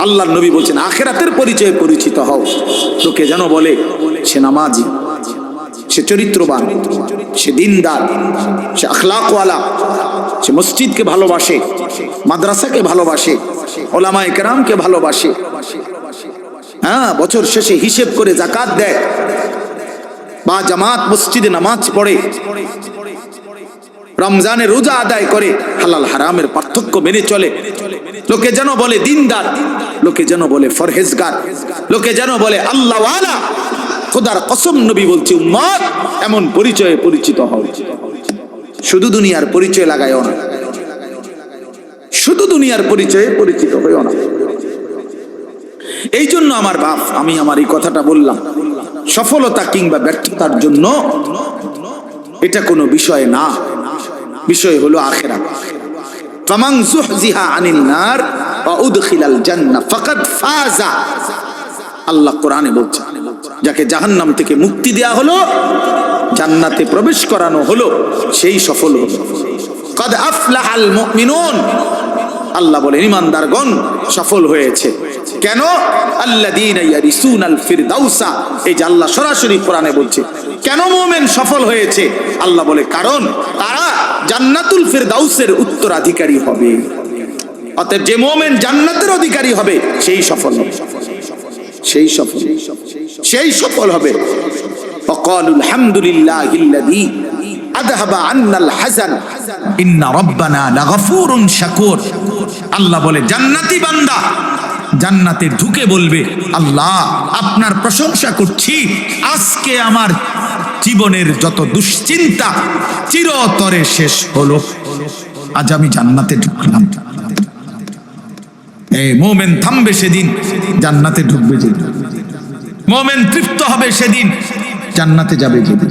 আল্লাহর নবী বলছেন, আখিরাতের পরিচয়ে পরিচিত হও। লোকে যেন বলে সে নামাজি, সে চরিত্রবান, সে দিনদার, সে আখলাকওয়ালা, সে মসজিদকে ভালোবাসে, মাদ্রাসাকে ভালোবাসে, ওলামায়ে কেরামকে ভালোবাসে। হ্যাঁ, বছর শেষে হিসেব করে যাকাত দেয়, বা জামাত মসজিদে নামাজ পড়ে, রমজানে রোজা আদায় করে, হালাল হারামের পার্থক্য মেনে চলে। লোকে যেন বলে দিনদার, লোকে যেন বলে ফরহেজগার, লোকে যেন বলে আল্লাহওয়ালা। খোদার কসম, নবী বলছে, উম্মত, এমন পরিচয়ে পরিচিত হও। শুধু দুনিয়ার পরিচয় লাগায়ও না, শুধু দুনিয়ার পরিচয়ে পরিচিত হইও না। এই জন্য আমার বাপ, আমি আমার এই কথাটা বললাম, সফলতা কিংবা ব্যর্থতার জন্য এটা কোনো বিষয় না, বিষয় হলো আখিরাত। ফামান যুহজিহা আনিন নার ওয়া উদখিলাল জান্নাহ ফাকাদ ফাজা। আল্লাহ কোরআনে বলছে, যাকে জাহান্নাম থেকে মুক্তি দেয়া হলো, জান্নাতে প্রবেশ করানো হলো, সেই সফল হলো। কাদ আফলাহাল মুমিনুন, আল্লাহ বলেন ঈমানদারগণ সফল হয়েছে। কেন? আল্লাযীনা ইয়ারিসুনাল ফিরদাউসা। এই যে আল্লাহ সরাসরি কোরআনে বলছে, কেন মুমিন সফল হয়েছে? আল্লাহ বলে, কারণ তারা জান্নাতুল ফিরদাউসের উত্তরাধিকারী হবে। অতএব যে মুমিন জান্নাতের অধিকারী হবে, সেই সফল হবে, সেই সফল, সেই সফল হবে। ওয়াকালুল হামদুলিল্লাহিল্লাযী আযহাবা আন্নাল হাযান ইন্না রাব্বানা লাগাফুরুন শাকুর। আল্লাহ বলে জান্নাতি বান্দা জান্নাতে ঢুকে বলবে, আল্লাহ আপনার প্রশংসা করছি, আজকে আমার জীবনের যত দুশ্চিন্তা চিরতরে শেষ হলো, আজ আমি জান্নাতে ঢুকলাম। এই মুমিন থামবে সেদিন, জান্নাতে ঢুকবে যেদিন। মুমিন তৃপ্ত হবে সেদিন, জান্নাতে যাবে যেদিন।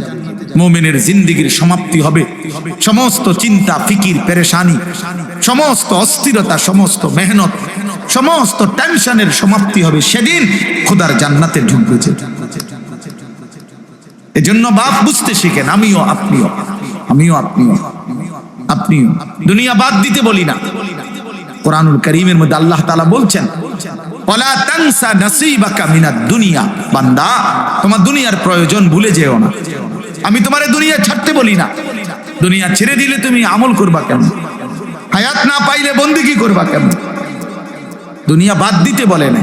মুমিনের জিন্দেগির সমাপ্তি হবে, সমস্ত চিন্তা ফিকির পেরেশানি, সমস্ত অস্থিরতা, সমস্ত মেহনত, সমস্ত টেনশনের সমাপ্তি হবে সেদিন, খোদার জান্নাতে ঢুকবে যেদিন। এজন্য বাপ বুঝতে শিখেন, আমিও আপনিও, আমিও আপনিও, আপনিও। দুনিয়া বাদ দিতে বলি না, কোরআনুল কারীমের মধ্যে আল্লাহ তাআলা বলছেন, ওয়ালা তানসা নাসিবাকা মিনাদ দুনিয়া, বান্দা তোমার দুনিয়ার প্রয়োজন ভুলে যেও না। আমি তোমারে দুনিয়া ছাড়তে বলি না, দুনিয়া ছেড়ে দিলে তুমি আমল করবা কেমন? হায়াত না পাইলে বন্দেগী করবা কেমন? দুনিয়া বাদ দিতে বলে না,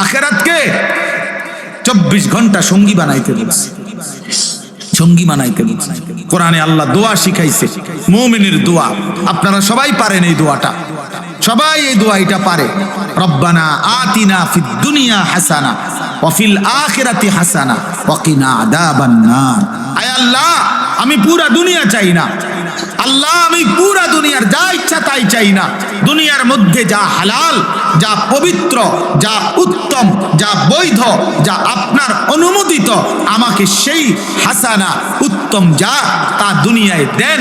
আখিরাতকে 24 ঘন্টা সঙ্গী বানাইতে বলছে, সঙ্গী বানাইতে বলছে। কোরআনে আল্লাহ দোয়া শিখাইছে, মুমিনের দোয়া। আপনারা সবাই পারেন এই দোয়াটা, সবাই এই দোয়াটা পারে। রব্বানা আতিনা ফিদ দুনিয়া হাসানা ওয়া ফিল আখিরাতি হাসানা ওয়া কিনা আযাবান নার। আয় আল্লাহ, আমি পুরা দুনিয়া চাই না, আল্লাহ আমি পুরা দুনিয়ার যা ইচ্ছা তাই চাই না। দুনিয়ার মধ্যে যা হালাল, যা পবিত্র, যা উত্তম, যা বৈধ, যা আপনার অনুমোদিত, আমাকে সেই হাসানা উত্তম যা তা দুনিয়ায় দেন,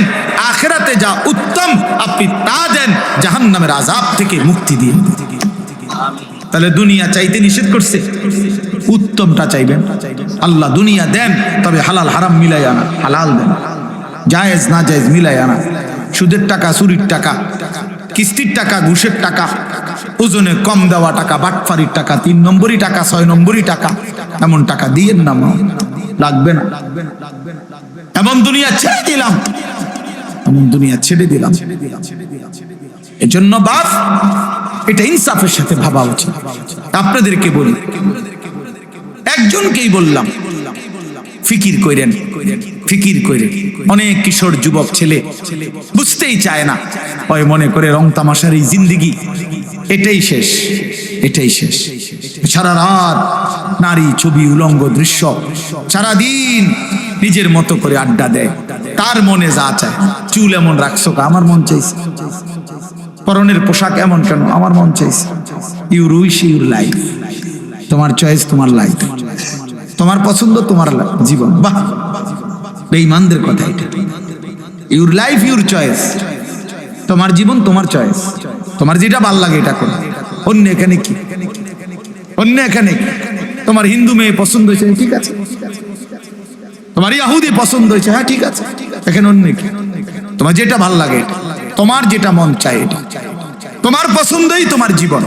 আখিরাতে যা উত্তম আপনি তা দেন, জাহান্নামের আযাব থেকে মুক্তি দিন। তাহলে দুনিয়া চাইতে নিষেধ করছে, উত্তমটা চাইবেন। আল্লাহ দুনিয়া দেন, তবে হালাল হারাম মিলাই আনা, হালাল দেন, জায়েজ না জায়েজ মিলাই আনা। সুদের টাকা, চুরির টাকা, কিস্তির টাকা, ঘুষের টাকা, ওজনে কম দেওয়া টাকা, বাটফারির টাকা, 3 নম্বরই টাকা, 6 নম্বরই টাকা, এমন টাকা দিয়েন না, লাগবে না। এমন দুনিয়া ছেড়ে দিলাম, এমন দুনিয়া ছেড়ে দিলাম। এজন্য বাপ, এটা ইনসাফের সাথে ভাবা উচিত। আপনাদেরকে বলি, একজনকেই বললাম, ফিকির কইরেন, ফিকির কইরেন। অনেক কিশোর যুবক ছেলে বুঝতেই চায় না, ওই মনে করে রং তামাশার এই জিন্দেগি এটাই শেষ, এটাই শেষ। সারা রাত নারী ছবি, উলঙ্গ দৃশ্য, সারাদিন নিজের মতো করে আড্ডা দেয়, তার মনে যা চায়। চুল এমন রাখছো, আমার মন চাইছে। পরনের পোশাক এমন কেন, আমার মন চাইছে। ইউর উইশ ইউর লাইফ, তোমার চয়েস, তোমার লাইফ, তোমার পছন্দ, তোমার জীবন। বাহ, বেঈমানদের কথা এটা। ইউর লাইফ ইউর চয়েস, তোমার জীবন তোমার চয়েস, তোমার যেটা ভাল লাগে এটা করো। অন্য এখানে কি, অন্য এখানে কি? তোমার হিন্দু মেয়ে পছন্দ হয়েছে, ঠিক আছে। তোমার ইহুদি পছন্দ হয়েছে, হ্যাঁ ঠিক আছে। এখানে অন্য কি? তোমার যেটা ভাল লাগে, তোমার যেটা মন চায়, এটা তোমার পছন্দই তোমার জীবন।